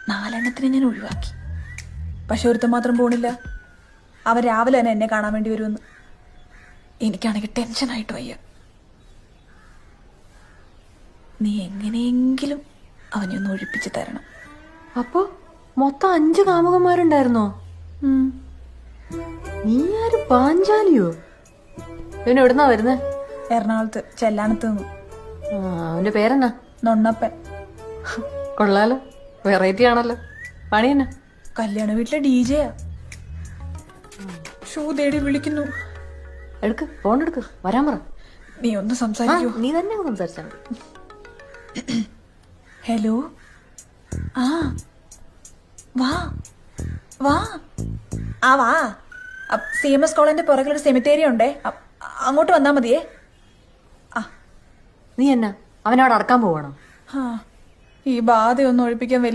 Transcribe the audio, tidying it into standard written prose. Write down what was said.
4 ഞാൻ ഒഴിവാക്കി. പക്ഷെ ഒരുത്തൻ മാത്രം പോണില്ല. അവൻ രാവിലെ തന്നെ എന്നെ കാണാൻ വേണ്ടി വരുമെന്ന്. എനിക്കാണെങ്കിൽ ടെൻഷനായിട്ട് വയ്യ. നീ എങ്ങനെയെങ്കിലും അവനെ ഒന്ന് ഒഴിപ്പിച്ച് തരണം. അപ്പൊ മൊത്തം 5 കാമുകന്മാരുണ്ടായിരുന്നോ? നീ ആര്, പാഞ്ചാലിയോ? ഇവന് എവിടുന്നാ വരുന്നേ? എറണാകുളത്ത് ചെല്ലാനത്ത് നിന്നു. അവന്റെ പേരെന്നാ? നൊണ്ണപ്പൻ. കൊള്ളാലോ, വെറൈറ്റി ആണല്ലോ. പണി എന്നാ? കല്യാണ വീട്ടിലെ DJയാ. ഷൂ തേടി വിളിക്കുന്നു. എടുക്ക്, ഫോൺ എടുക്ക്, വരാൻ പറ. നീ ഒന്ന് സംസാരിക്കൂ. നീ തന്നെ സംസാരിച്ചാ മതി. ഹലോ. ആ വാ വാ വാ. CMS കോളേജിന്റെ പുറകിലൊരു സെമിത്തേരി ഉണ്ടേ, അങ്ങോട്ട് വന്നാ മതിയേ. നീ എന്നാ അവനവിടെ അടക്കാൻ പോവാണോ? ഈ ബാധയൊന്നും ഒഴിപ്പിക്കാൻ വലിയ